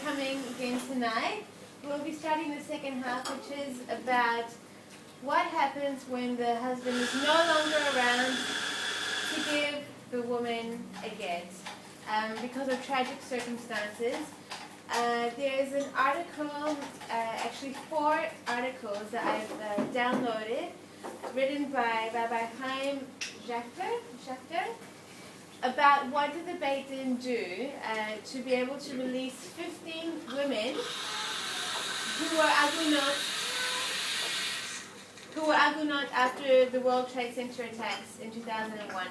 coming again tonight. We'll be starting the second half, which is about what happens when the husband is no longer around to give the woman a get because of tragic circumstances. There is an article, actually 4 articles that I've downloaded, written by Rabbi Chaim Schachter, about what did the Beit Din do to be able to release 15 women who were Agunot after the World Trade Center attacks in 2001.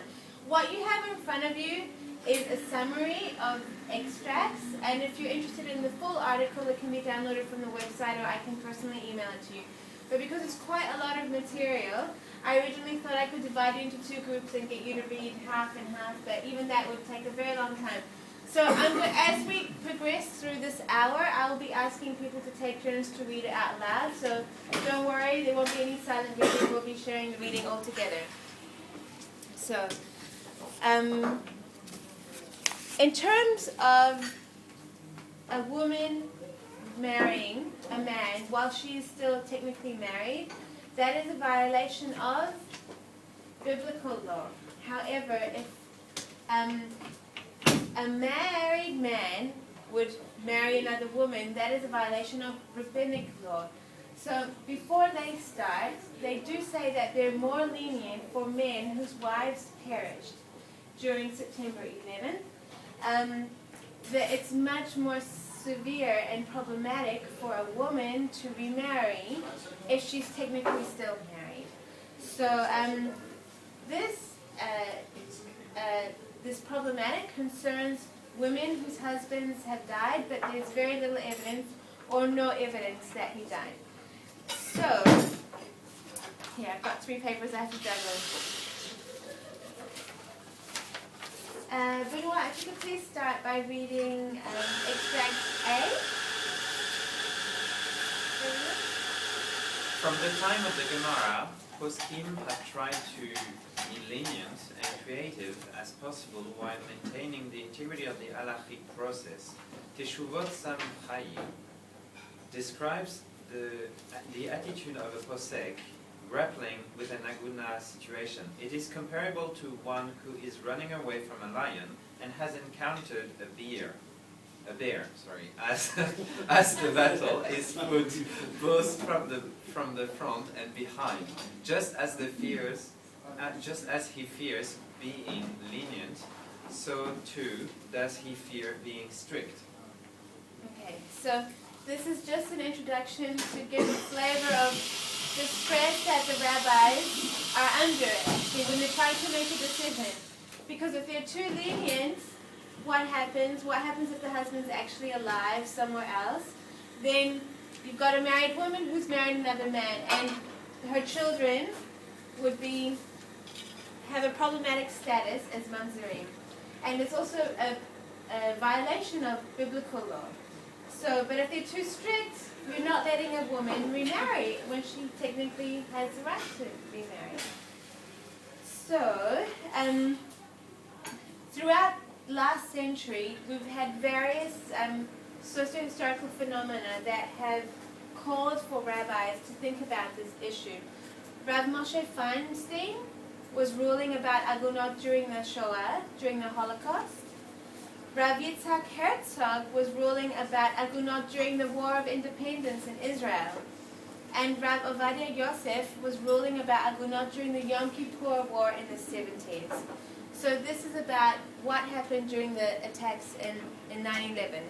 What you have in front of you is a summary of extracts, and if you're interested in the full article, it can be downloaded from the website, or I can personally email it to you. But because it's quite a lot of material, I originally thought I could divide it into 2 groups and get you to read half and half, but even that would take a very long time. So as we progress through this hour, I will be asking people to take turns to read it out loud. So don't worry, there won't be any silent reading. We'll be sharing the reading all together. So, in terms of a woman marrying a man while she is still technically married, that is a violation of biblical law. However, if a married man would marry another woman, that is a violation of rabbinic law. So before they start, they do say that they're more lenient for men whose wives perished during September 11th. That it's much more severe and problematic for a woman to remarry if she's technically still married. So this problematic concerns women whose husbands have died, but there's very little evidence or no evidence that he died. So, here, I've got 3 papers I have to juggle. Benoit, if you could please start by reading extract A. From the time of the Gemara, Poskim had tried to be lenient and creative as possible while maintaining the integrity of the halachic process. Teshuvot Sam Chaim describes the attitude of a posek grappling with an Agunah situation. It is comparable to one who is running away from a lion and has encountered a bear, as the battle is put both from the front and behind, just as he fears being lenient, so too does he fear being strict. Okay, so this is just an introduction to give a flavor of the stress that the rabbis are under, actually, when they're trying to make a decision. Because if they're too lenient, what happens? What happens if the husband's actually alive somewhere else? Then you've got a married woman who's married another man, and her children would have a problematic status as mamzerim. And it's also a violation of biblical law. So, but if they're too strict, you're not letting a woman remarry when she technically has the right to remarry. So, throughout last century, we've had various socio-historical phenomena that have called for rabbis to think about this issue. Rav Moshe Feinstein was ruling about Agunot during the Shoah, during the Holocaust. Rav Yitzhak Herzog was ruling about Agunot during the War of Independence in Israel. And Rav Ovadia Yosef was ruling about Agunot during the Yom Kippur War in the 70s. So this is about what happened during the attacks in 9/11.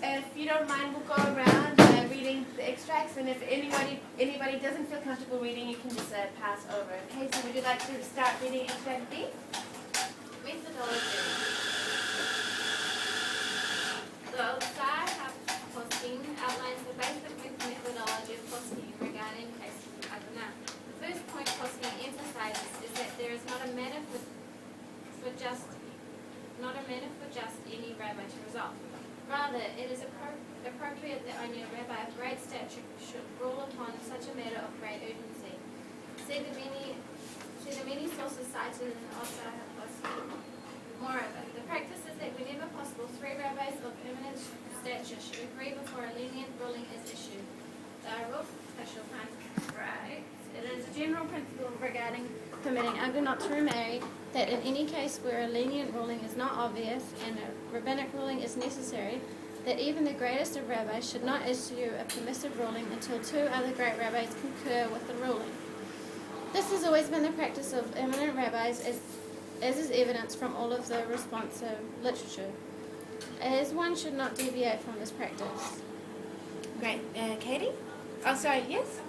If you don't mind, we'll go around reading the extracts, and if anybody doesn't feel comfortable reading, you can just pass over. Okay, so would you like to start reading extract B? Methodology. The Ora Torah outlines the basic methodology of posting regarding cases of Agunah. The first point posting emphasizes is that there is not a matter for just any rabbi to resolve. Rather, it is appropriate that only a rabbi of great stature should rule upon such a matter of great urgency. See the many sources cited in the Ora Torah. Moreover, the practice is that whenever possible, 3 rabbis of eminent rule regarding permitting Agunah to remarry, that in any case where a lenient ruling is not obvious and a rabbinic ruling is necessary, that even the greatest of rabbis should not issue a permissive ruling until two other great rabbis concur with the ruling. This has always been the practice of eminent rabbis, as is evidence from all of the responsive literature, as one should not deviate from this practice. Great. Katie? Oh, sorry, yes?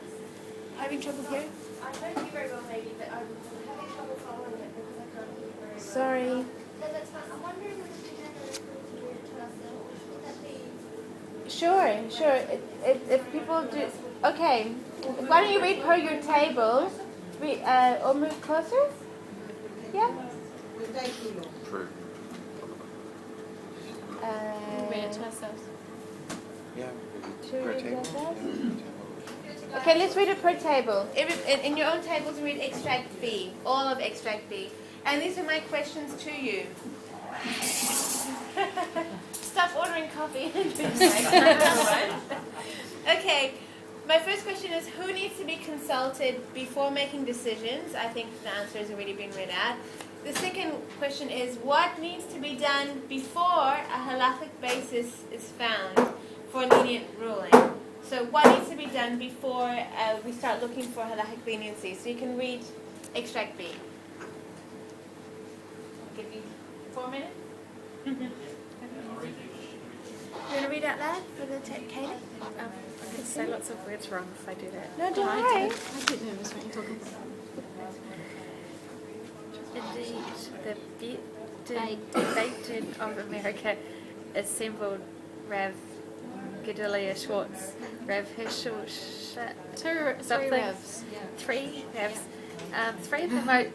Having trouble hearing? I don't hear very well maybe, but I'm having trouble following it because I can't hear very well. Sorry. No, that's fine. I'm wondering if we had a record to ourselves. Would that be... Sure. If people do... Okay. Why don't you read per your table? Or move closer? Yeah? True. Read it to ourselves. Yeah. Should we Per read table. that? Yeah. Okay, let's read it per table. In your own tables, read extract B, all of extract B. And these are my questions to you. Stop ordering coffee. Okay, my first question is, who needs to be consulted before making decisions? I think the answer has already been read out. The second question is, what needs to be done before a halakhic basis is found for lenient ruling? So what needs to be done before we start looking for halakhic leniency? So you can read extract B. I'll give you 4 minutes. You want to read out loud for the Katie? I could say lots of words wrong if I do that. No, don't worry. I get nervous when you talk about Indeed, the Beit of America assembled Rav Gedalia Schwartz, Rav Herschel Three something, revs. three Ravs, three of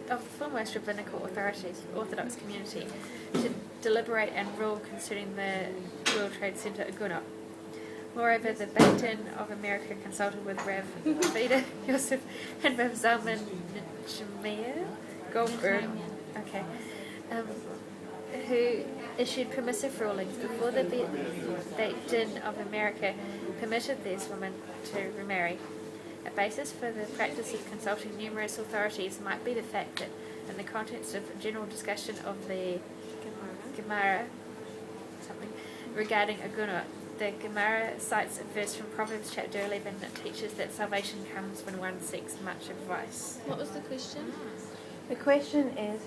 the foremost rabbinical authorities, Orthodox community, to deliberate and rule concerning the World Trade Center Agunah. Moreover, the Beit Din of America consulted with Rav Vida Yosef and Rav Zalman Nechemiah Goldberg, who issued permissive rulings before the Beit Din of America permitted these women to remarry. A basis for the practice of consulting numerous authorities might be the fact that, in the context of general discussion of the Gemara, regarding Agunah, the Gemara cites a verse from Proverbs chapter 11 that teaches that salvation comes when one seeks much advice. What was the question? The question is,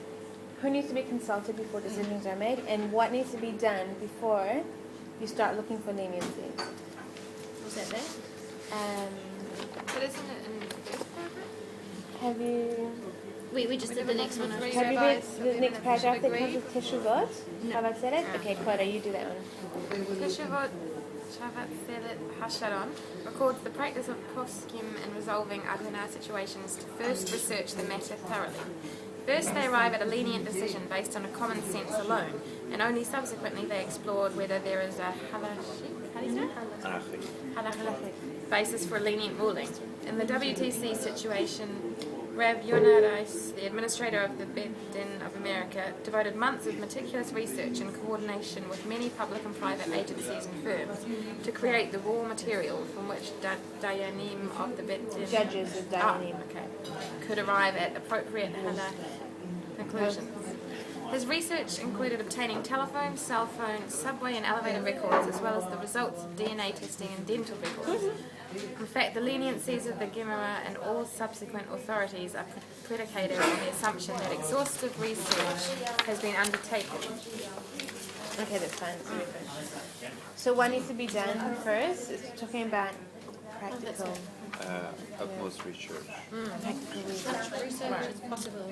who needs to be consulted before decisions are made, and what needs to be done before you start looking for leniency? Was that there? But isn't it in the first paragraph? Have you We just did the next one. have you read the next paragraph that comes with Teshuvot? Have I said it? Okay, Clara, you do that one. Teshuvot Shavat Selet Hasharon records the practice of poskim in resolving Agunah situations to first research the matter thoroughly. First, they arrive at a lenient decision based on a common sense alone, and only subsequently they explored whether there is a halakhic basis for a lenient ruling. In the WTC situation, Rav Yonah Rice, the administrator of the Beit Din of America, devoted months of meticulous research in coordination with many public and private agencies and firms to create the raw material from which Dayanim of the Beit Din Judges of Dayanim. could arrive at appropriate halakhic conclusions. His research included obtaining telephone, cell phone, subway and elevator records, as well as the results of DNA testing and dental records. In fact, the leniencies of the Gemara and all subsequent authorities are predicated on the assumption that exhaustive research has been undertaken. Okay, that's fine. So what needs to be done first? It's talking about practical. Utmost research. Practical research. Research is possible.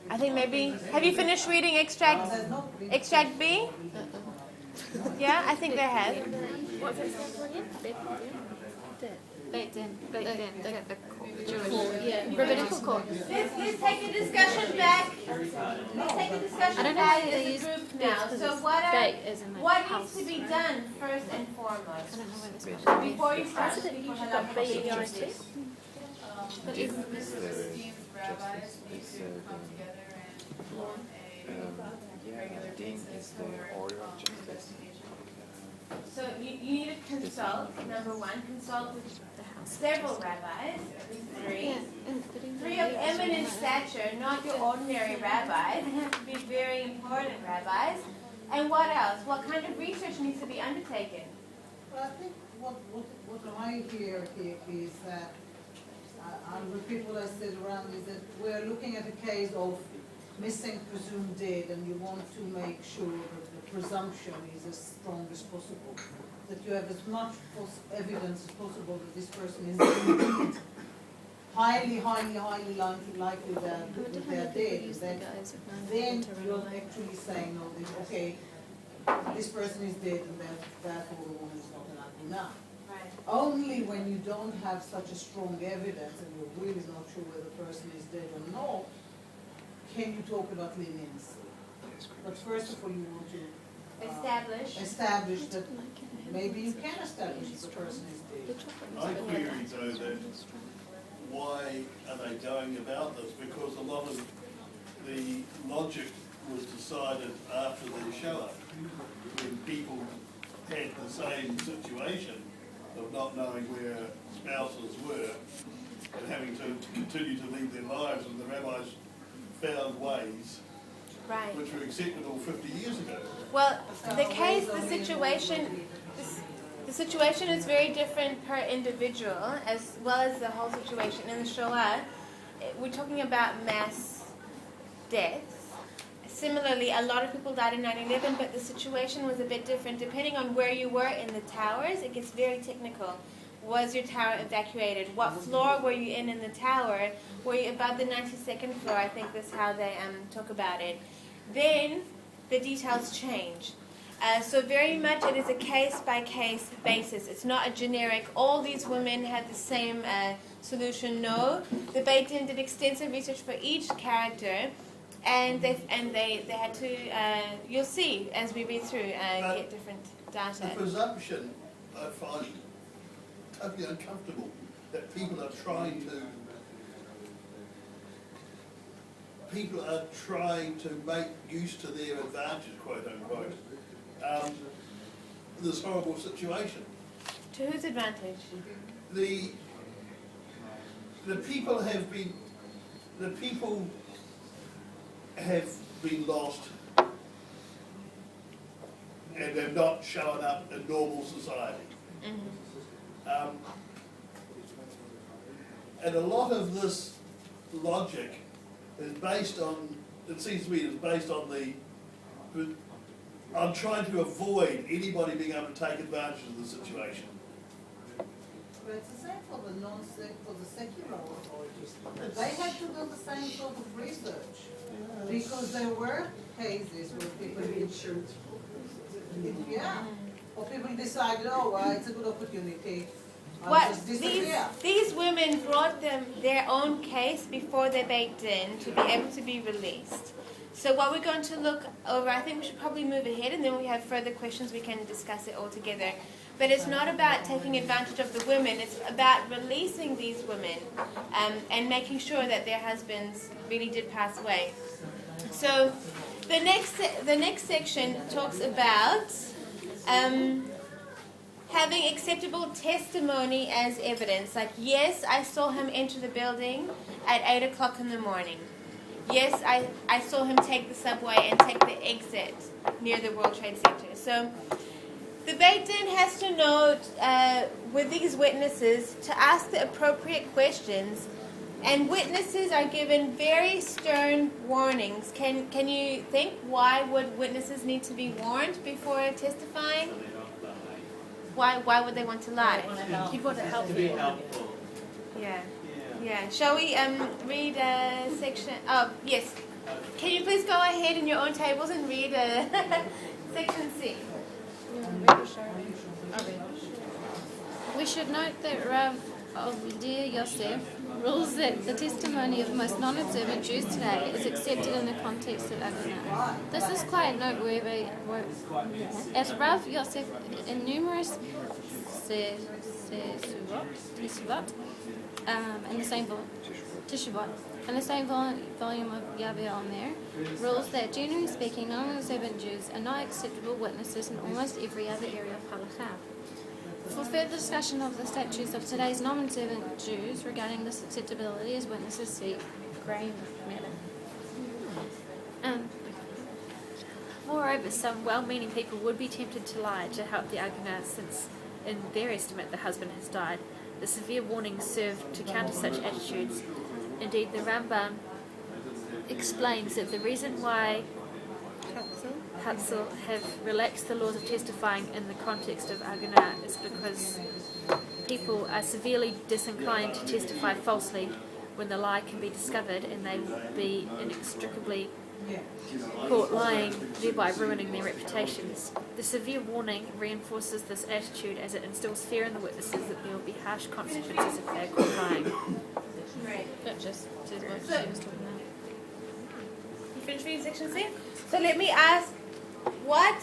I think maybe. Have you finished reading extract B? Yeah, I think I have. What's it stand for again? Beit Din. The Jewish. Yeah, rabbinical court. Let's take the discussion back. Let's take the discussion I don't know back why they as a use group beit now. because So it's what beit as in like what house. needs to be done first and foremost I don't know why this one. before you start looking for halakhic Justice. Din is the justice. Din is the order of justice. So you need to consult. Number one, consult with several rabbis, three. Three of eminent stature, not your ordinary rabbis. They have to be very important rabbis. And what else? What kind of research needs to be undertaken? Well, I think what I hear here is that, and the people I sit around, is that we're looking at a case of missing, presumed dead, and you want to make sure that the presumption is as strong as possible, that you have as much evidence as possible that this person is dead. highly likely that they're dead. Then you're actually saying, oh, okay, this person is dead, and therefore the woman is not an Agunah. Right. Only when you don't have such a strong evidence and you're really not sure whether the person is dead or not, can you talk about leniency. But first of all, you want to establish that maybe you can establish if the person is dead. I query though that why are they going about this? Because a lot of the logic was decided after the Shoah, when people had the same situation of not knowing where spouses were and having to continue to lead their lives, and the rabbis found ways Right. which were acceptable 50 years ago. Well, the situation is very different per individual, as well as the whole situation. In the Shoah, we're talking about mass deaths. Similarly, a lot of people died in 9/11, but the situation was a bit different. Depending on where you were in the towers, it gets very technical. Was your tower evacuated? What floor were you in the tower? Were you above the 92nd floor? I think that's how they talk about it. Then the details change. So very much it is a case-by-case basis. It's not a generic, all these women had the same solution. No, the Beit Din did extensive research for each character, and they had to, you'll see as we read through, get different data. The presumption, I find totally uncomfortable, that people are trying to make use to their advantage, quote unquote, this horrible situation. To whose advantage? The people have been lost and have not shown up in normal society. Mm-hmm. And a lot of this logic is based on, it seems to me, is based on I'm trying to avoid anybody being able to take advantage of the situation. But it's the same for the secular authorities. They had to do the same sort of research, because there were cases where people or people decided, oh, it's a good opportunity. These women brought their own case before they baked in to be able to be released. So what we're going to look over, I think we should probably move ahead, and then we have further questions, we can discuss it all together. But it's not about taking advantage of the women, it's about releasing these women and making sure that their husbands really did pass away. So the next section talks about having acceptable testimony as evidence. Like, yes, I saw him enter the building at 8 o'clock in the morning. Yes, I saw him take the subway and take the exit near the World Trade Center. So the Beit Din has to note with these witnesses to ask the appropriate questions, and witnesses are given very stern warnings. Can you think, why would witnesses need to be warned before testifying? Why would they want to lie? You'd want to help To be helpful. Yeah. Shall we read a section? Oh, yes. Can you please go ahead in your own tables and read section C? We should note that Rav Ovidia Yosef rules that the testimony of most non-observant Jews today is accepted in the context of Agunah. This is quite noteworthy, as Rav Yosef in numerous Teshuvot, in the same volume of Yahweh Omer, rules that generally speaking non-observant Jews are not acceptable witnesses in almost every other area of halakha. For further discussion of the statutes of today's non-observant Jews regarding this acceptability as witnesses, see Graham matter. Moreover, some well-meaning people would be tempted to lie to help the Agunah, since, in their estimate, the husband has died. The severe warnings serve to counter such attitudes. Indeed, the Rambam explains that the reason why Hatzel have relaxed the laws of testifying in the context of Agunah is because people are severely disinclined to testify falsely when the lie can be discovered, and they will be inextricably caught lying, thereby ruining their reputations. The severe warning reinforces this attitude as it instills fear in the witnesses that there will be harsh consequences if they are caught lying. Right. That just says what she was talking about. You finished reading section C? So let me ask, what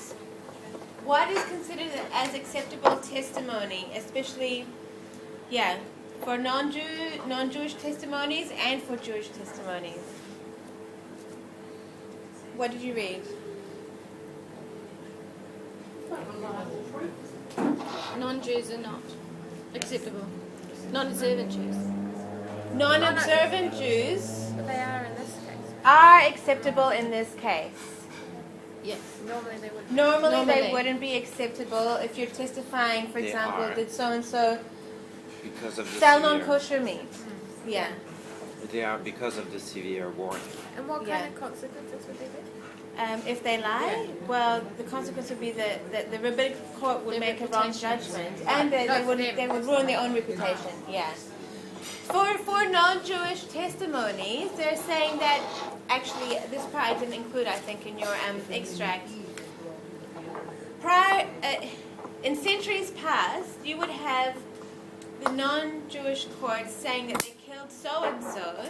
is considered as acceptable testimony, especially, for non-Jewish testimonies and for Jewish testimonies? What did you read? Non-Jews are not acceptable. Non-observant Jews. Non-observant Jews But they are in this case. are acceptable in this case. Yes. Normally they wouldn't. Normally they Normally. wouldn't be acceptable if you're testifying, for They example, are. that so-and-so Because of the sell severe, non-kosher meat. Yeah. they are because of the severe warning. And what Yeah. kind of consequences would there be? If they lie, well, the consequence would be that the rabbinic court would Their make a wrong reputation. judgment, and they would ruin their own reputation. Yeah. For non-Jewish testimonies, they're saying that actually this part I didn't include, I think, in your extract. In centuries past, you would have the non-Jewish court saying that they killed so and so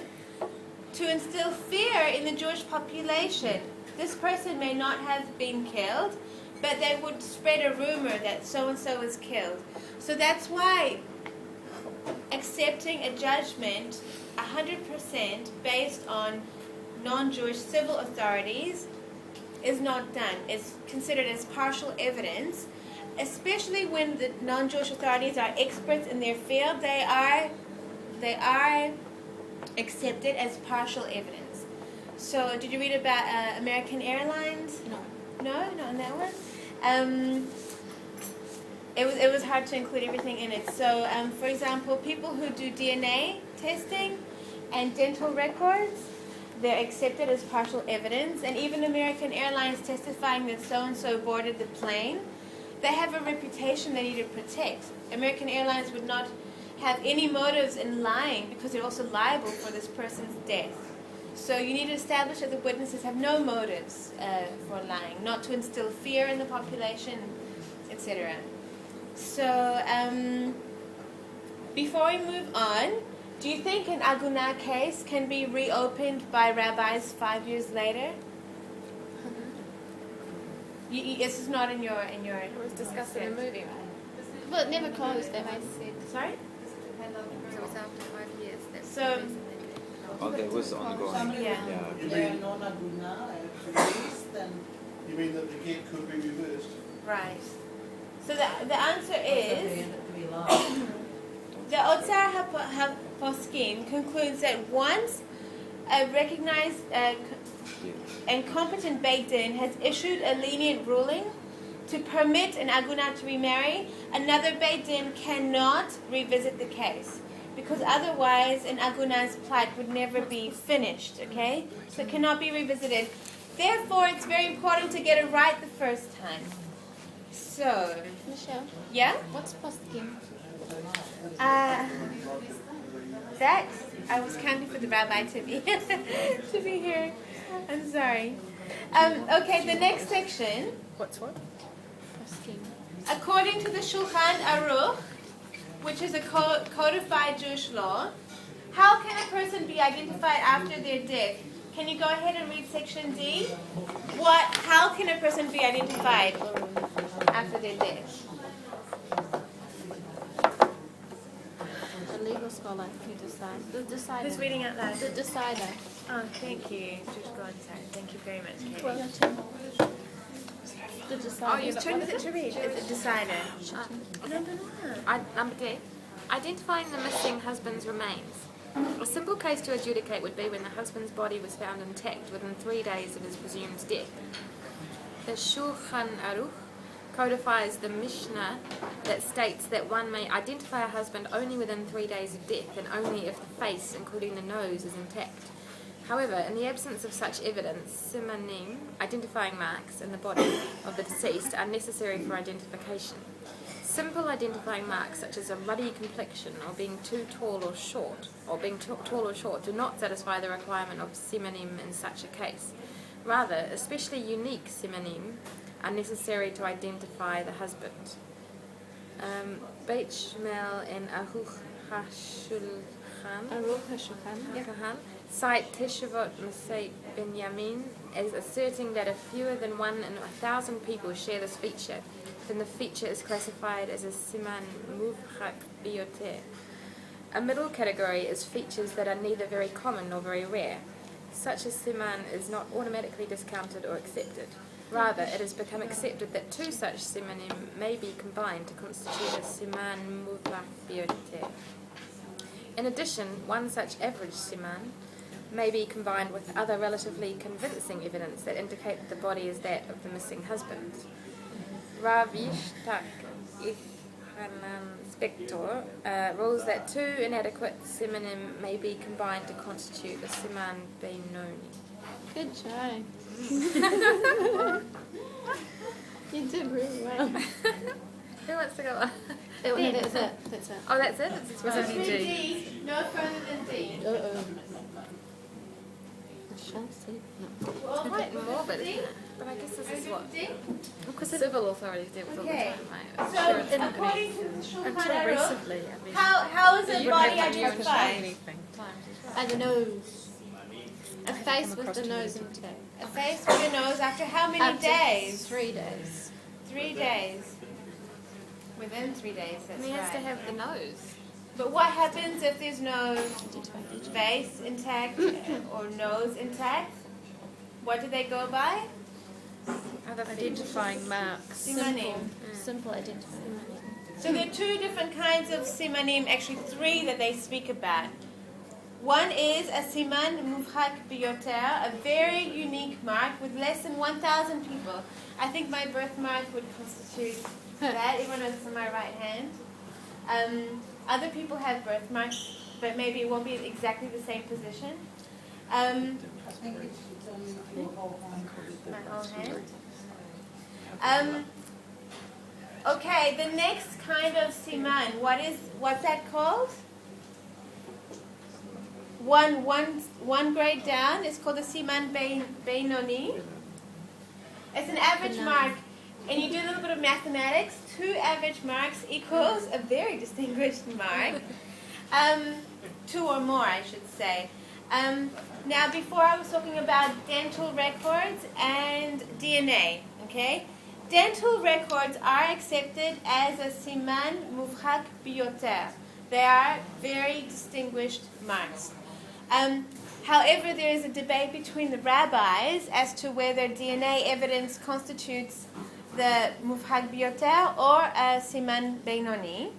to instill fear in the Jewish population. This person may not have been killed, but they would spread a rumor that so-and-so was killed. So that's why accepting a judgment 100% based on non-Jewish civil authorities is not done. It's considered as partial evidence, especially when the non-Jewish authorities are experts in their field. They are accepted as partial evidence. So, did you read about American Airlines? No, not on that one. It was hard to include everything in it. So, for example, people who do DNA testing and dental records, they're accepted as partial evidence. And even American Airlines testifying that so-and-so boarded the plane, they have a reputation they need to protect. American Airlines would not have any motives in lying because they're also liable for this person's death. So you need to establish that the witnesses have no motives for lying, not to instill fear in the population, etc. So before we move on, do you think an Agunah case can be reopened by rabbis 5 years later? This is not in your. It was discussed in the movie, right? Well, it never closed, they said. Sorry. So it's after 5 years. That's So- the reason they did. Oh, that was ongoing. Somebody Yeah. who they are non-Agunah, released, and You mean that the get could be reversed? Right. So the answer is. they end up to be live. The Otzar HaPoskim concludes that once a recognized and competent Beit Din has issued a lenient ruling to permit an Agunah to remarry, another Beit Din cannot revisit the case, because otherwise an Agunah's plight would never be finished, okay? So it cannot be revisited. Therefore, it's very important to get it right the first time. So, Michelle, yeah? what's poskim? That I was counting for the rabbi to be to be here. I'm sorry. Okay, the next section. What's what? Poskim. According to the Shulchan Aruch, which is a codified Jewish law, how can a person be identified after their death? Can you go ahead and read section D? How can a person be identified after their death? The legal scholar who decides. The decider. Who's reading out loud? The decider. Oh, thank you. Just go on, sorry. Thank you very much, Katie. Well, The Oh, decided. you've Turn it to read. It's a decider. Number one. Number D. Identifying the missing husband's remains. A simple case to adjudicate would be when the husband's body was found intact within 3 days of his presumed death. The Shulchan Aruch codifies the Mishnah that states that one may identify a husband only within 3 days of death and only if the face, including the nose, is intact. However, in the absence of such evidence, simanim, identifying marks in the body of the deceased, are necessary for identification. Simple identifying marks such as a ruddy complexion or being too tall or short, do not satisfy the requirement of simanim in such a case. Rather, especially unique simanim are necessary to identify the husband. Beit Shmuel and Aruch HaShulchan cite Teshuvot Masei Benyamin as asserting that if fewer than 1 in 1,000 people share this feature, then the feature is classified as a siman muvchak biyoter. A middle category is features that are neither very common nor very rare. Such a siman is not automatically discounted or accepted. Rather, it has become accepted that 2 such simanim may be combined to constitute a siman muvchak biyoter. In addition, 1 such average siman may be combined with other relatively convincing evidence that indicate that the body is that of the missing husband. Rav Yishtak Spector rules that 2 inadequate simanim may be combined to constitute a siman beinoni. Good try. You did really well. Who wants to go on? No, that's it. That's it. Oh, that's it? That's Was right. only Three D. D. No further than D. Uh-oh. Shall I see? No. Well, It's quite morbid, D? isn't it? But I guess this is what D? because civil authorities deal with Okay. all the time, right? So, Insurance according to the Until Shulchan Aruch, recently, I mean, how is you a wouldn't body have to check identified? anything. And the nose. A face with the nose intact. A face with a nose after how many Up to days? 3 days. 3 days. Within 3 days, that's And he has to right. have the nose. But what happens if there's no Identify feature. face intact or nose intact? What do they go by? Other Identifying marks. Simanim. Simple identifying. So there are 2 different kinds of simanim, actually 3 that they speak about. One is a siman muvchak biyoter, a very unique mark with less than 1,000 people. I think my birthmark would constitute that, even though it's on my right hand. Other people have birthmarks, but maybe it won't be exactly the same position. I think it's only your whole hand. My whole hand. Okay, the next kind of siman, what's that called? One grade down is called a siman beinoni. It's an average mark, and you do a little bit of mathematics. 2 average marks equals a very distinguished mark. 2 or more, I should say. Now, before I was talking about dental records and DNA, okay? Dental records are accepted as a siman muvchak biyoter. They are very distinguished marks. However, there is a debate between the rabbis as to whether DNA evidence constitutes the muvchak biyoter or a siman beinoni,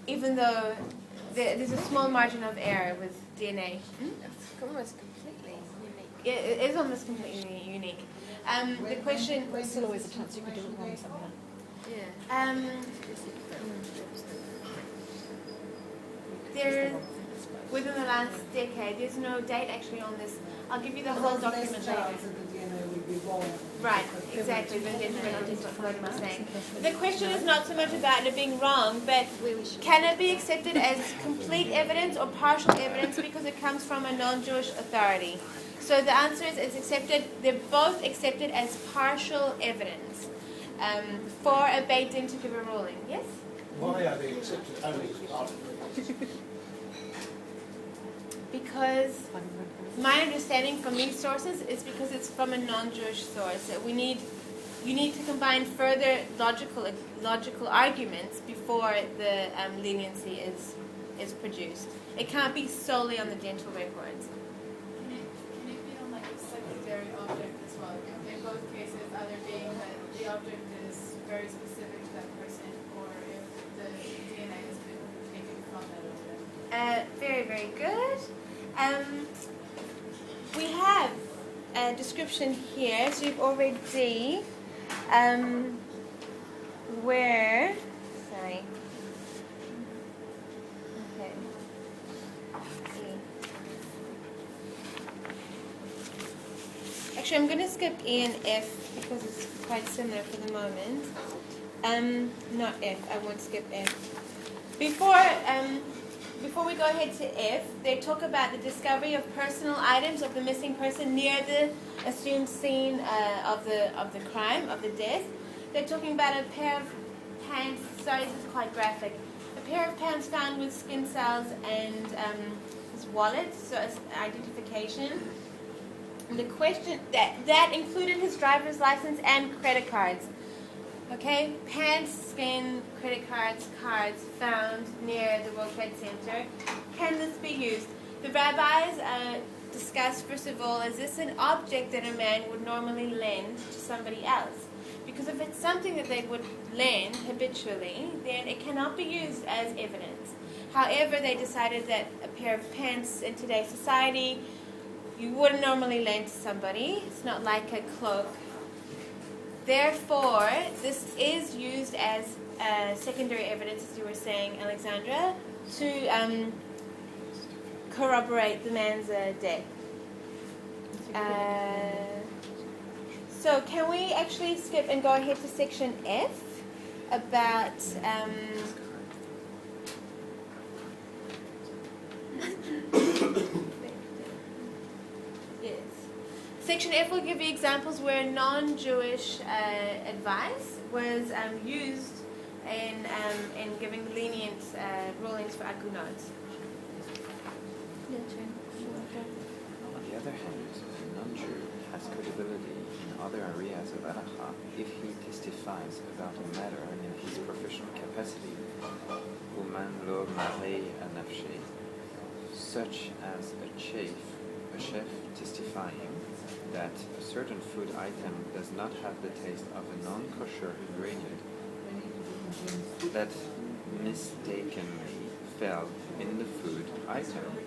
even though there's a small margin of error with DNA. It's almost completely unique. It is almost completely unique. The question... There's still always a chance you could do it wrong somehow. Yeah. There, within the last decade, there's no date actually on this. I'll give you the whole document later. Chance that the DNA will be wrong. Right, exactly. The definition is what I'm saying. The question is not so much about it being wrong, but can it be accepted as complete evidence or partial evidence because it comes from a non-Jewish authority? So the answer is it's accepted. They're both accepted as partial evidence for a Beit Din to give a ruling. Yes? Why are they accepted only as part of it? Because my understanding from these sources is because it's from a non-Jewish source. That you need to combine further logical arguments before the leniency is produced. It can't be solely on the dental records. Can it be on like a secondary object as well? In both cases, object is very specific to that person, or if the DNA has been taken from that object. Very, very good. We have a description here, so you've already where, sorry. Okay. Actually, I'm going to skip E and F because it's quite similar for the moment. Not F, I won't skip F. Before we go ahead to F, they talk about the discovery of personal items of the missing person near the assumed scene of the crime, of the death. They're talking about a pair of pants, sorry, this is quite graphic, a pair of pants found with skin cells and his wallet, so as identification. And the question, that included his driver's license and credit cards. Okay, pants, skin, credit cards, cards found near the World Trade Center. Can this be used? The rabbis discussed, first of all, is this an object that a man would normally lend to somebody else? Because if it's something that they would lend habitually, then it cannot be used as evidence. However, they decided that a pair of pants in today's society, you wouldn't normally lend to somebody. It's not like a cloak. Therefore, this is used as secondary evidence, as you were saying, Alexandra, to corroborate the man's death. So can we actually skip and go ahead to section F about yes. Section F will give you examples where non-Jewish advice was used in giving lenient rulings for Agunah. On the other hand, a non-Jew has credibility in other areas of halacha if he testifies about a matter in his professional capacity, uman lo marei anafshe, such as a chef testifying that a certain food item does not have the taste of a non-kosher ingredient that mistakenly fell in the food item.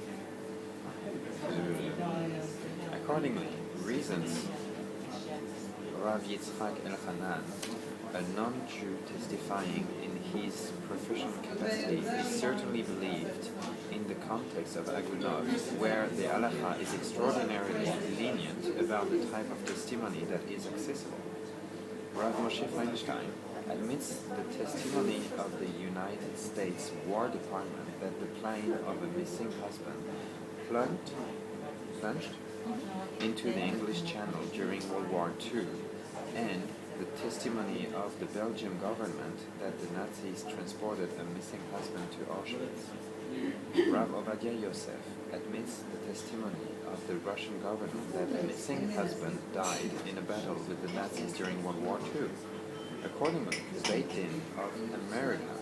Accordingly, reasons Rav Yitzchak Elchanan, a non-Jew testifying in his professional capacity, is certainly believed in the context of Agunah, where the halacha is extraordinarily lenient about the type of testimony that is accessible. Rav Moshe Feinstein admits the testimony of the United States War Department that the plane of a missing husband plunged into the English Channel during World War II, and the testimony of the Belgian government that the Nazis transported a missing husband to Auschwitz. Rav Ovadia Yosef admits the testimony of the Russian government that a missing husband died in a battle with the Nazis during World War II. Accordingly, the Beit Din of America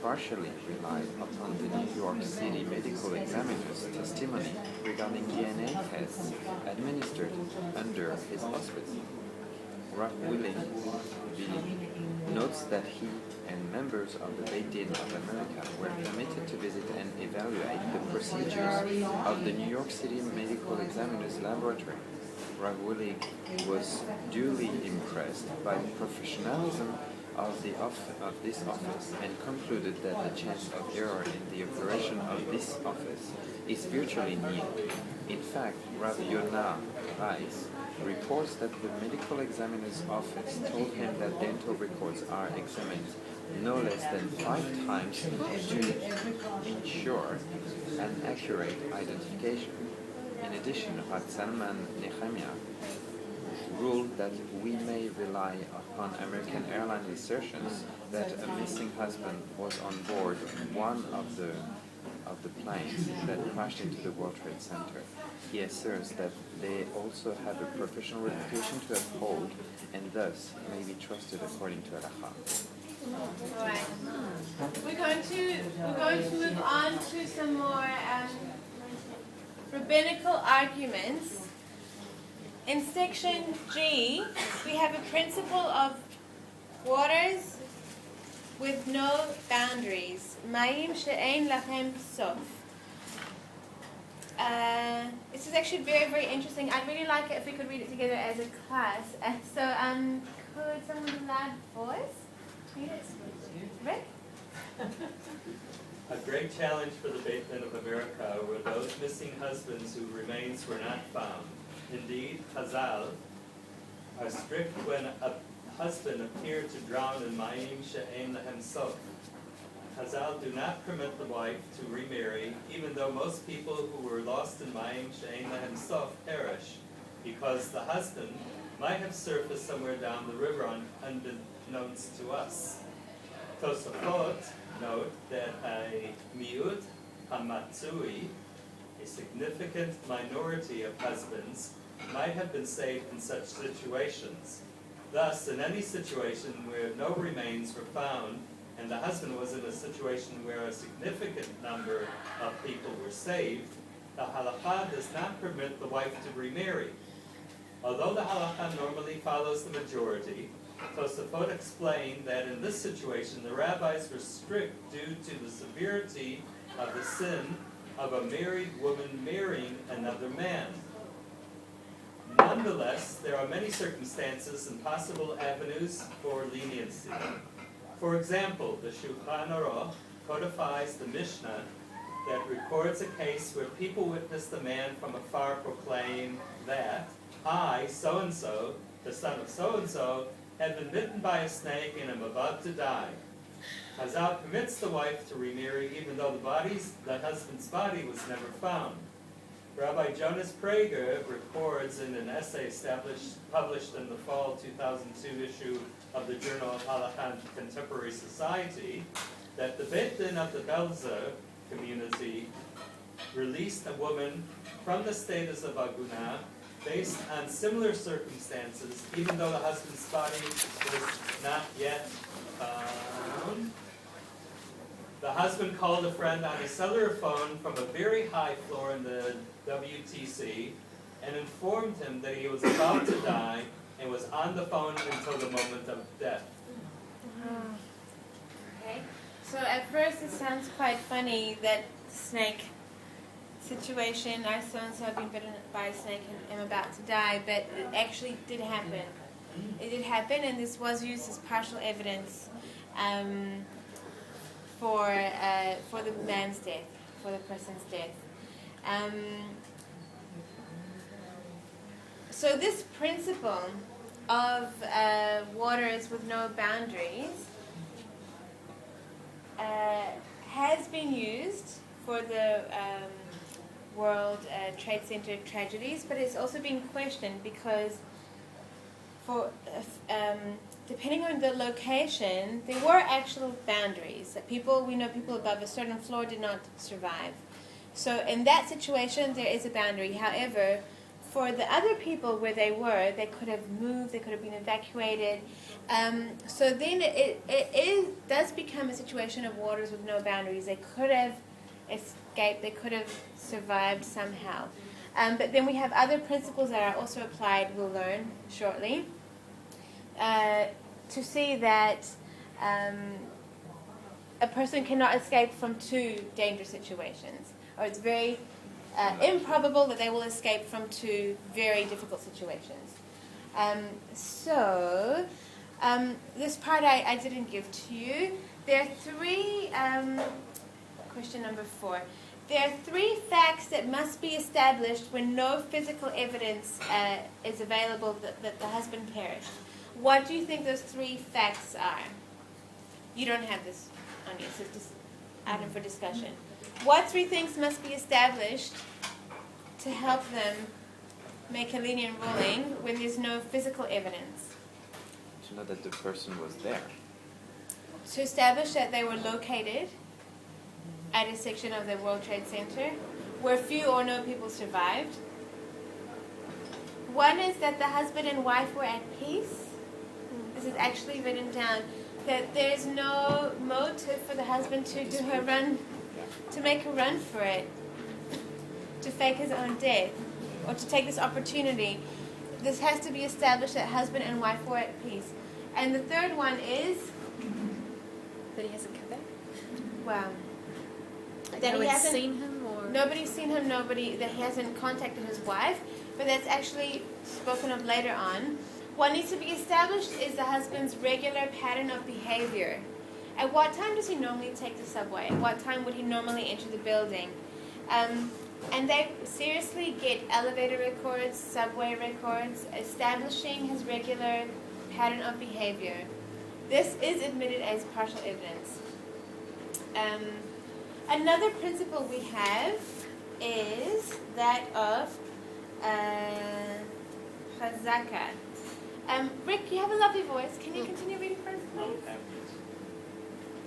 partially relied upon the New York City medical examiner's testimony regarding DNA tests administered under his auspice. Rav Willy notes that he and members of the Beit Din of America were permitted to visit and evaluate the procedures of the New York City medical examiner's laboratory. Rav Willy was duly impressed by the professionalism of this office and concluded that the chance of error in the operation of this office is virtually nil. In fact, Rav Yonah Weiss reports that the medical examiner's office told him that dental records are examined no less than 5 times to ensure an accurate identification. In addition, Rav Salman Nehemiah ruled that we may rely upon American Airlines assertions that a missing husband was on board one of the planes that crashed into the World Trade Center. He asserts that they also have a professional reputation to uphold and thus may be trusted according to halacha. All right. We're going to move on to some more rabbinical arguments. In section G, we have a principle of Waters with no boundaries. Mayim she'ein lachem sof. This is actually very, very interesting. I'd really like it if we could read it together as a class. Could someone with a loud voice read it? Rick? A great challenge for the Beit Din of America were those missing husbands whose remains were not found. Indeed, Chazal are strict when a husband appeared to drown in Mayim she'ein lahem sof. Chazal do not permit the wife to remarry, even though most people who were lost in Mayim she'ein lahem sof perish, because the husband might have surfaced somewhere down the river unbeknownst to us. Tosafot note that a miut hamatzui, a significant minority of husbands, might have been saved in such situations. Thus, in any situation where no remains were found, and the husband was in a situation where a significant number of people were saved, the halakha does not permit the wife to remarry. Although the halakha normally follows the majority, Tosafot explained that in this situation the rabbis were strict due to the severity of the sin of a married woman marrying another man. Nonetheless, there are many circumstances and possible avenues for leniency. For example, the Shulchan Aruch codifies the Mishnah that records a case where people witnessed a man from afar proclaim that I, so-and-so, the son of so-and-so, had been bitten by a snake and am about to die. Chazal permits the wife to remarry even though the husband's body was never found. Rabbi Jonas Prager records in an essay published in the fall 2002 issue of the Journal of Halakha and Contemporary Society that the Beit Din of the Belzer community released a woman from the status of Agunah based on similar circumstances, even though the husband's body was not yet found. The husband called a friend on a cellular phone from a very high floor in the WTC and informed him that he was about to die and was on the phone until the moment of death. Okay. So at first it sounds quite funny that snake situation, I so-and-so have been bitten by a snake and am about to die, but it actually did happen. It did happen, and this was used as partial evidence for the man's death, for the person's death. So this principle of waters with no boundaries has been used for the World Trade Center tragedies, but it's also been questioned because for depending on the location, there were actual boundaries that we know people above a certain floor did not survive. So in that situation, there is a boundary. However, for the other people where they could have moved, they could have been evacuated. So then it does become a situation of waters with no boundaries. They could have escaped, they could have survived somehow. But then we have other principles that are also applied, we'll learn shortly, to see that a person cannot escape from two dangerous situations, or it's very improbable that they will escape from two very difficult situations. This part I didn't give to you. There are three, question number 4. There are 3 facts that must be established when no physical evidence is available that the husband perished. What do you think those 3 facts are? You don't have this on you, so it's just item for discussion. What 3 things must be established to help them make a lenient ruling when there's no physical evidence? To know that the person was there. To establish that they were located at a section of the World Trade Center where few or no people survived. One is that the husband and wife were at peace. This is actually written down, that there's no motive for the husband to make a run for it, to fake his own death, or to take this opportunity. This has to be established that husband and wife were at peace. And the third one is, That he hasn't come back? well, Like that no he one's hasn't seen him, or nobody's seen him, that he hasn't contacted his wife, but that's actually spoken of later on. What needs to be established is the husband's regular pattern of behavior. At what time does he normally take the subway? At what time would he normally enter the building? And they seriously get elevator records, subway records, establishing his regular pattern of behavior. This is admitted as partial evidence. Another principle we have is that of chazaka. Rick, you have a lovely voice. Can you continue reading first, please?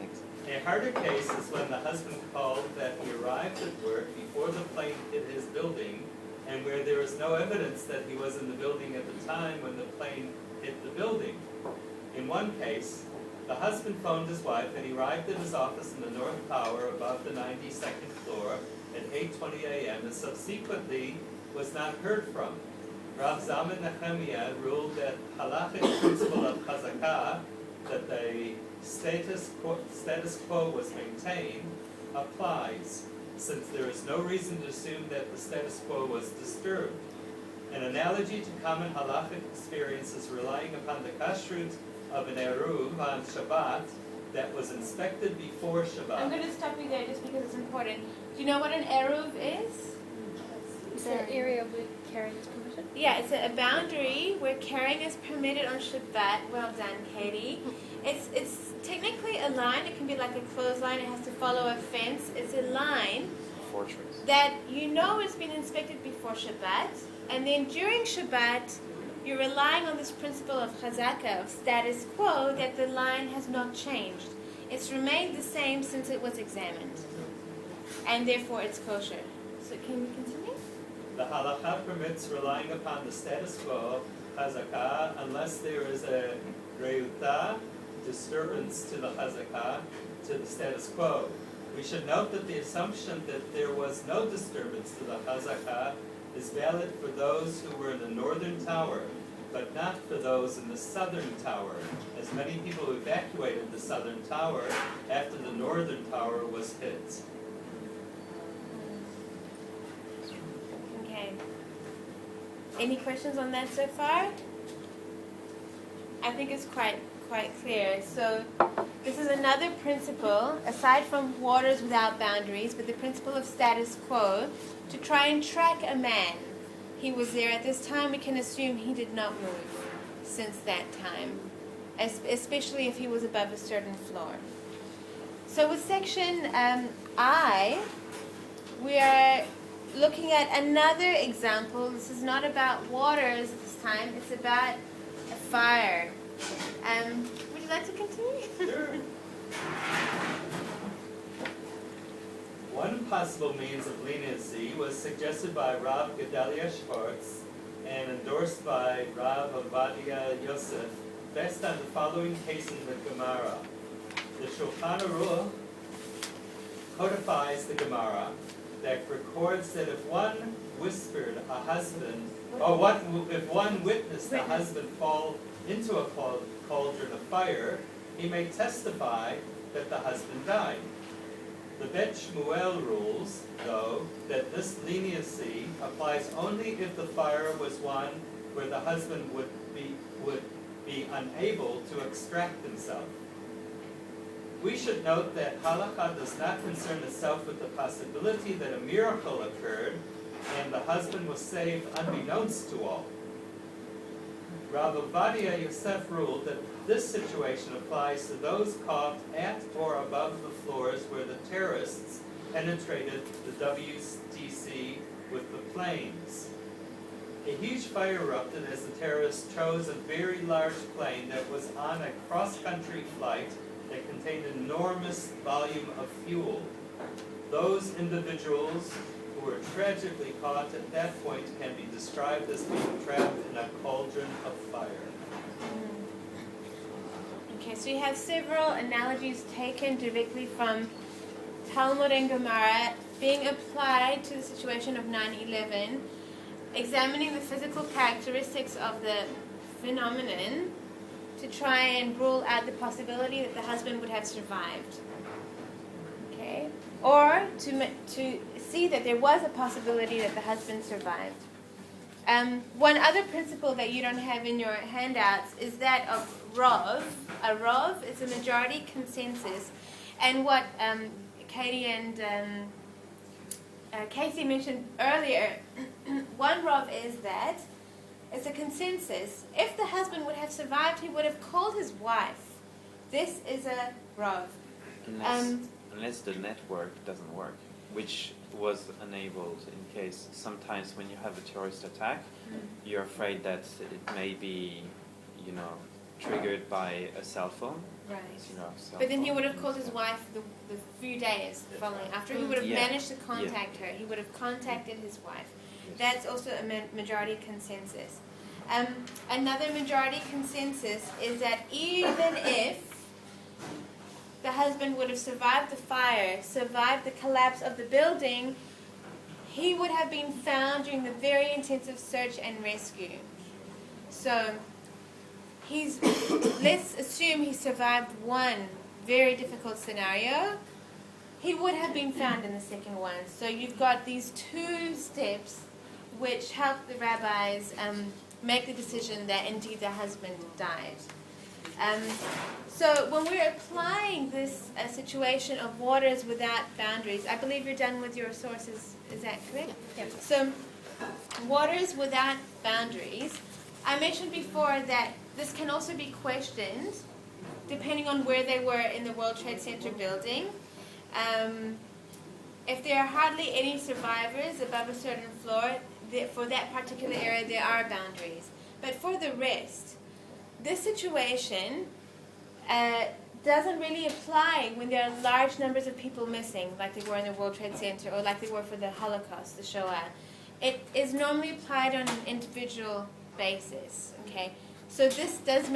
Thanks. A harder case is when the husband called that he arrived at work before the plane hit his building, and where there is no evidence that he was in the building at the time when the plane hit the building. In one case, the husband phoned his wife and he arrived at his office in the North Tower above the 92nd floor at 8:20 a.m. and subsequently was not heard from. Rav Zalman Nehemiah ruled that halachic principle of chazakah, that the status quo was maintained, applies, since there is no reason to assume that the status quo was disturbed. An analogy to common halachic experiences relying upon the kashrut of an eruv on Shabbat that was inspected before Shabbat. I'm going to stop you there just because it's important. Do you know what an eruv is? is the area where carrying is permitted? Yeah, it's a boundary where carrying is permitted on Shabbat. Well done, Katie. It's technically a line. It can be like a clothesline. It has to follow a fence. It's a line Fortress. that you know has been inspected before Shabbat, and then during Shabbat, you're relying on this principle of chazaka, of status quo, that the line has not changed. It's remained the same since it was examined, and therefore it's kosher. So can we continue? The halakha permits relying upon the status quo, chazakah, unless there is a reuta, disturbance to the chazakah, to the status quo. We should note that the assumption that there was no disturbance to the chazakah is valid for those who were in the northern tower, but not for those in the southern tower, as many people evacuated the southern tower after the northern tower was hit. Okay. Any questions on that so far? I think it's quite clear. So this is another principle, aside from waters without boundaries, but the principle of status quo, to try and track a man. He was there at this time. We can assume he did not move since that time, especially if he was above a certain floor. So with section I, we are looking at another example. This is not about waters this time. It's about a fire. Would you like to continue? Sure. One possible means of leniency was suggested by Rav Gedalia Schwartz and endorsed by Rav Ovadia Yosef, based on the following case in the Gemara. The Shulchan Aruch codifies the Gemara that records that if one whispered a husband, if one witnessed a husband fall into a cauldron of fire, he may testify that the husband died. The Bet Shmuel rules, though, that this leniency applies only if the fire was one where the husband would be unable to extract himself. We should note that halakha does not concern itself with the possibility that a miracle occurred and the husband was saved unbeknownst to all. Rav Ovadia Yosef ruled that this situation applies to those caught at or above the floors where the terrorists penetrated the WTC with the planes. A huge fire erupted as the terrorists chose a very large plane that was on a cross-country flight that contained an enormous volume of fuel. Those individuals who were tragically caught at that point can be described as being trapped in a cauldron of fire. Okay, so you have several analogies taken directly from Talmud and Gemara being applied to the situation of 9/11, examining the physical characteristics of the phenomenon, to try and rule out the possibility that the husband would have survived. Okay? Or to see that there was a possibility that the husband survived. One other principle that you don't have in your handouts is that of rov. A rov is a majority consensus. And what Katie and Casey mentioned earlier, one rov is that it's a consensus. If the husband would have survived, he would have called his wife. This is a rov. Unless the network doesn't work, which was enabled in case sometimes when you have a terrorist attack, you're afraid that it may be, triggered by a cell phone. Right. Cell But then he phone. would have called his wife the few days following. After he would have managed to contact her, he would have contacted his wife. That's also a majority consensus. Another majority consensus is that even if the husband would have survived the fire, survived the collapse of the building, he would have been found during the very intensive search and rescue. So let's assume he survived one very difficult scenario. He would have been found in the second one. So you've got these two steps which help the rabbis make the decision that indeed the husband died. So when we're applying this situation of waters without boundaries, I believe you're done with your sources, is that correct? Yep. So waters without boundaries, I mentioned before that this can also be questioned depending on where they were in the World Trade Center building. If there are hardly any survivors above a certain floor, for that particular area there are boundaries. But for the rest, this situation doesn't really apply when there are large numbers of people missing, like they were in the World Trade Center or like they were for the Holocaust, the Shoah. It is normally applied on an individual basis. Okay, so this does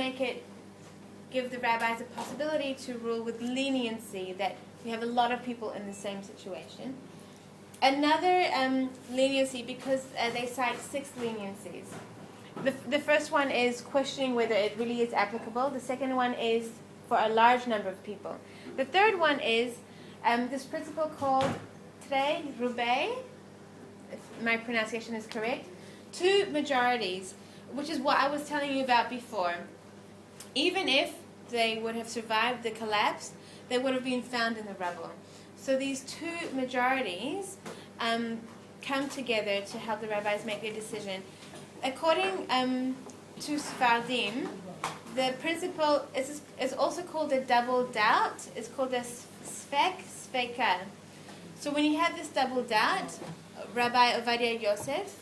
give the rabbis a possibility to rule with leniency that we have a lot of people in the same situation. Another leniency, because they cite 6 leniencies. The first one is questioning whether it really is applicable. The second one is for a large number of people. The third one is this principle called Tre Rubei, if my pronunciation is correct, 2 majorities, which is what I was telling you about before. Even if they would have survived the collapse, they would have been found in the rubble. So these 2 majorities come together to help the rabbis make their decision. According to Sephardim, the principle is also called a double doubt. It's called a sveka. So when you have this double doubt, Rabbi Ovadia Yosef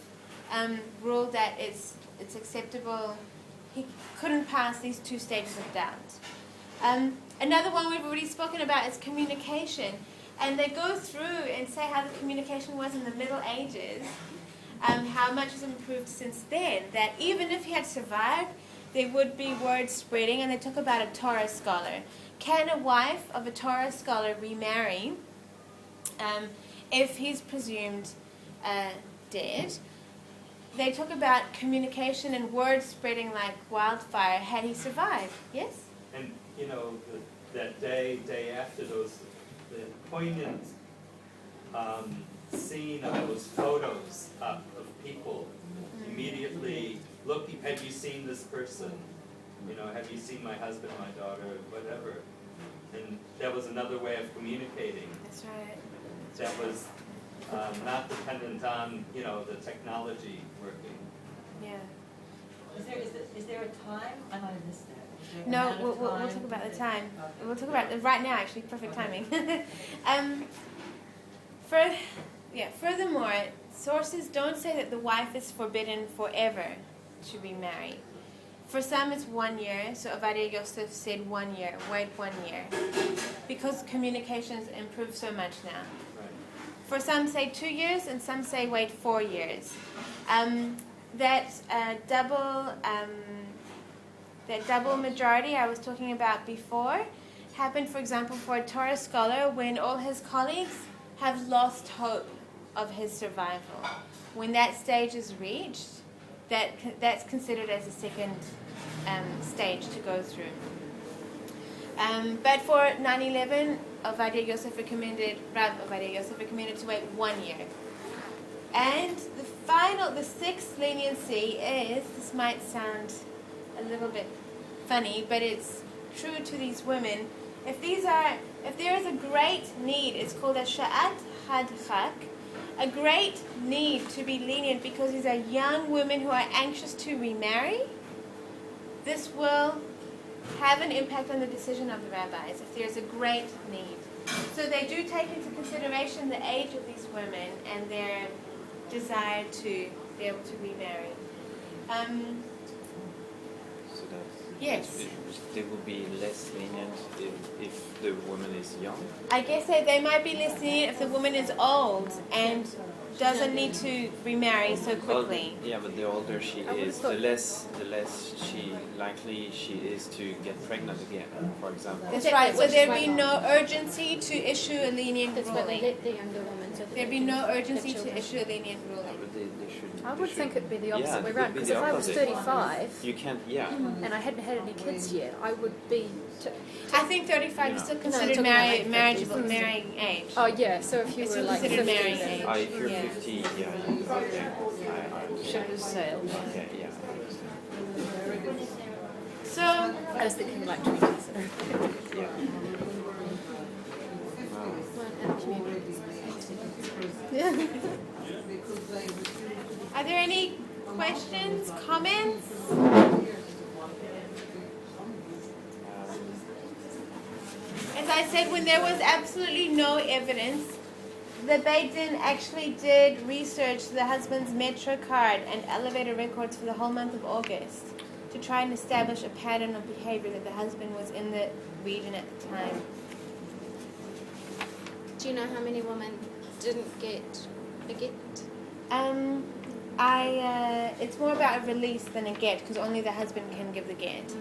ruled that it's acceptable. He couldn't pass these 2 stages of doubt. Another one we've already spoken about is communication. And they go through and say how the communication was in the Middle Ages, how much has improved since then, that even if he had survived, there would be word spreading, and they talk about a Torah scholar. Can a wife of a Torah scholar remarry if he's presumed dead? They talk about communication and word spreading like wildfire had he survived. Yes? And, that day after the poignant scene of those photos of people immediately looking, have you seen this person? Have you seen my husband, my daughter, whatever? And that was another way of communicating. That's right. That was not dependent on, the technology working. Yeah. Is there a time? I might have missed that. No, we'll talk about the time. Okay. We'll talk about it right now, actually. Perfect timing. Furthermore, sources don't say that the wife is forbidden forever to remarry. For some, it's 1 year. So Ovadia Yosef said 1 year. Wait 1 year. Because communications improve so much now. Right. For some, say 2 years, and some say wait 4 years. That double majority I was talking about before happened, for example, for a Torah scholar when all his colleagues have lost hope of his survival. When that stage is reached, that's considered as a second stage to go through. But for 9/11, Rav Ovadia Yosef recommended to wait 1 year. And the sixth leniency is, this might sound a little bit funny, but it's true to these women. If there is a great need, it's called a sha'at hadchak, a great need to be lenient because these are young women who are anxious to remarry, this will have an impact on the decision of the rabbis if there's a great need. So they do take into consideration the age of these women and their desire to be able to remarry. So that Yes. they will be less lenient if the woman is young. I guess they might be less lenient if the woman is old and doesn't need to remarry so quickly. Yeah, but the older she is, the less likely she is to get pregnant again, for example. That's right. Will there be no urgency to issue a lenient That's why they ruling? let the younger woman. So that There'd they be can no have urgency to children. issue a lenient ruling. But they should. I would think it'd be the opposite way it around, would be because the if I was opposite. 35 You can't, yeah. and I hadn't had any kids yet, I would be. I think 35 is still No, considered talking about like marriageable 50s. marrying age. Oh yeah, so if you It's were like considered 50, marrying then age. If you're Yeah. 50, yeah, okay. ship has sailed. Okay, yeah. So I was thinking like 20. So. Yeah. are there any questions, comments? As I said, when there was absolutely no evidence, the Beit Din actually did research the husband's metro card and elevator records for the whole month of August to try and establish a pattern of behavior that the husband was in the region at the time. Do you know how many women didn't get a get? It's more about a release than a get because only the husband can give the get.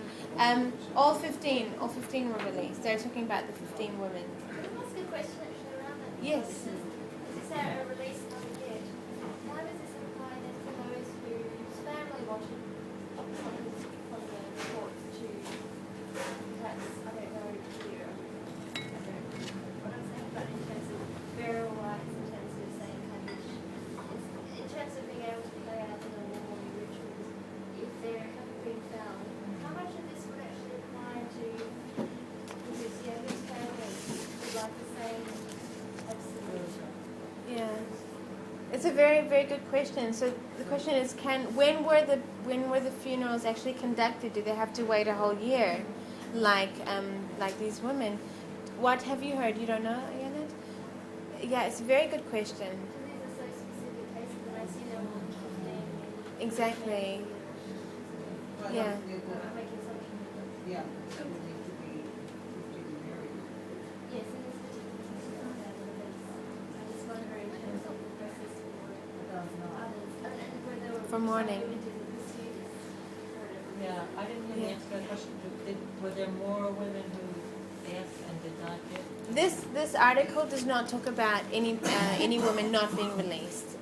All 15 were released. They're talking about the 15 women. Can I ask a question actually around that? Yes. Is there a release not a get? How does this apply then for those whose family wanted on the courts to perhaps, I don't know, here, I don't know what I'm saying, but in terms of burial rights, in terms of saying Kaddish, in terms of being able to play out the normal morning rituals, if there haven't been found, how much of this would actually apply to whose youngest family would like the same absolute? Yeah. It's a very, very good question. So the question is, when were the funerals actually conducted? Do they have to wait a whole year, like these women? What have you heard? You don't know, Janet? Yeah, it's a very good question. And these are so specific cases that I see them all 15 Exactly. Yeah. I'm making assumptions. Yeah, so we need to be 50 married. Yes, in this particular case, it's not that release. I just wonder in terms of the process for others, and whether For mourning. into the pursuit or whatever. Yeah, I didn't hear the answer to that question. Were there more women who asked and did not get? This article does not talk about any woman not being released.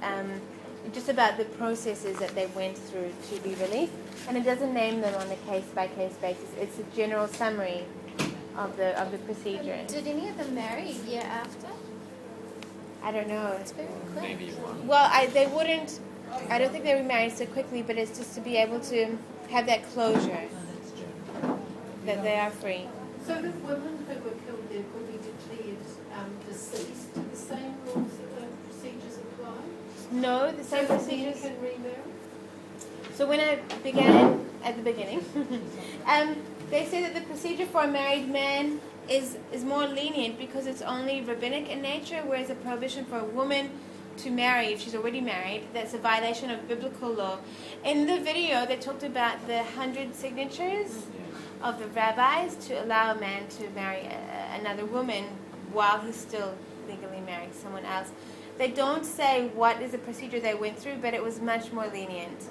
Just about the processes that they went through to be released, and it doesn't name them on a case-by-case basis. It's a general summary of the procedure. Did any of them marry a year after? I don't know. It's very quick. Maybe one. Well, they wouldn't. I don't think they remarried so quickly, but it's just to be able to have that closure that they are free. So the women who were killed there could be declared deceased. Do the same rules and procedures apply? No, the same So the men procedures. can remarry? So when I began at the beginning, they say that the procedure for a married man is more lenient because it's only rabbinic in nature, whereas a prohibition for a woman to marry, if she's already married, that's a violation of biblical law. In the video, they talked about the 100 signatures of the rabbis to allow a man to marry another woman while he's still legally married to someone else. They don't say what is the procedure they went through, but it was much more lenient.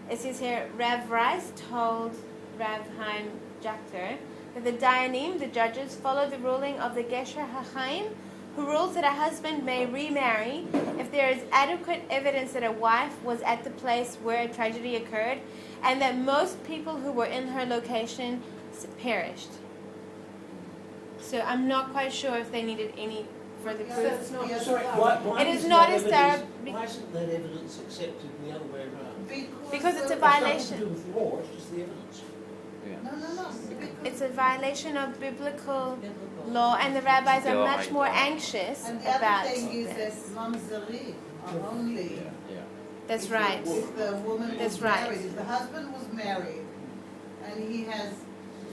It says here, Rav Rice told Rav Chaim Jachter that the Dayanim, the judges, followed the ruling of the Gesher HaChaim, who rules that a husband may remarry if there is adequate evidence that a wife was at the place where a tragedy occurred and that most people who were in her location perished. So I'm not quite sure if they needed any further So proof. it's not Yes, just right. It is not a star Why isn't that evidence accepted the other way around? because it's a It's nothing violation. to do with law, it's just the evidence. No. It's a violation of biblical law, and the rabbis are much more anxious And the about other thing is this. that mamzerim are only That's if right. If the woman That's was right. married, if the husband was married and he has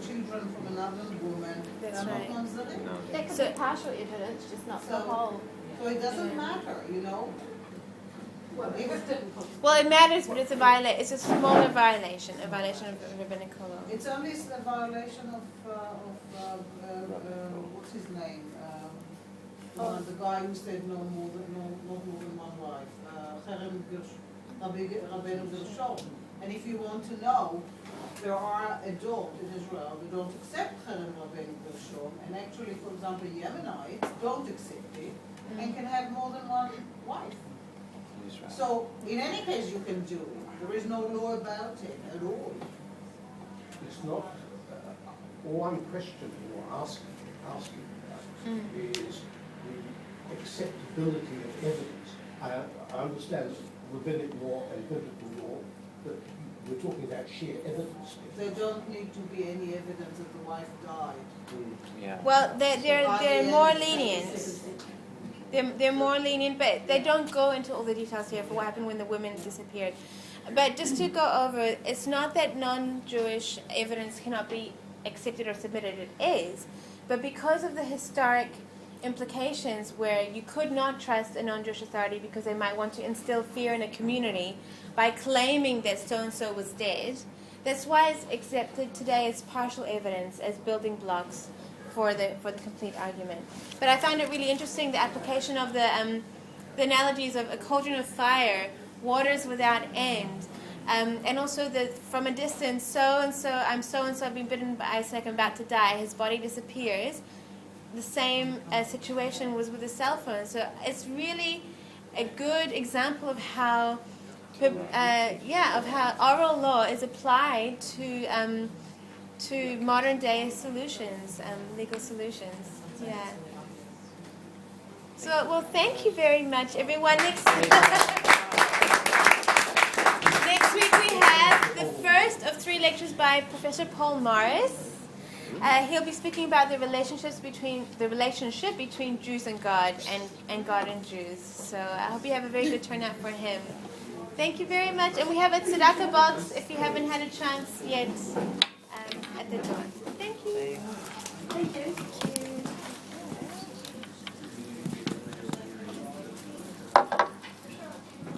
children from another woman, That's they're right. not mamzerim. No. There could So- be partial evidence, just not the So- whole. So it doesn't matter, you know? Well, it was difficult. Well, it matters, but it's it's a smaller violation, a violation of rabbinical law. It's only a violation of what's his name? The guy who said not more than one wife. Cherem Rabbeinu Gershom. And if you want to know, there are adults in Israel who don't accept Cherem Rabbeinu Gershom, and actually, for example, Yemenites don't accept it and can have more than one wife. So, in any case, you can do it. There is no law about it at all. It's not, all I'm questioning or asking is the acceptability of evidence. I understand rabbinic law and biblical law, but we're talking about sheer evidence. There don't need to be any evidence that the wife died. Yeah. Well, they're more lenient. They're more lenient, but they don't go into all the details here for what happened when the women disappeared. But just to go over, it's not that non-Jewish evidence cannot be accepted or submitted. It is, but because of the historic implications where you could not trust a non-Jewish authority because they might want to instill fear in a community by claiming that so-and-so was dead, that's why it's accepted today as partial evidence, as building blocks for the complete argument. But I found it really interesting, the application of the analogies of a cauldron of fire, waters without end, and also from a distance, so-and-so, I've been bitten by a snake, I'm about to die, his body disappears. The same situation was with the cell phone. So it's really a good example of how, oral law is applied to modern day solutions, legal solutions. Yeah. So, well, thank you very much, everyone. Next week we have the first of 3 lectures by Professor Paul Morris. He'll be speaking about the relationship between Jews and God, and God and Jews. So I hope you have a very good turnout for him. Thank you very much. And we have a tzedakah box if you haven't had a chance yet at the door. Thank you. Thank you.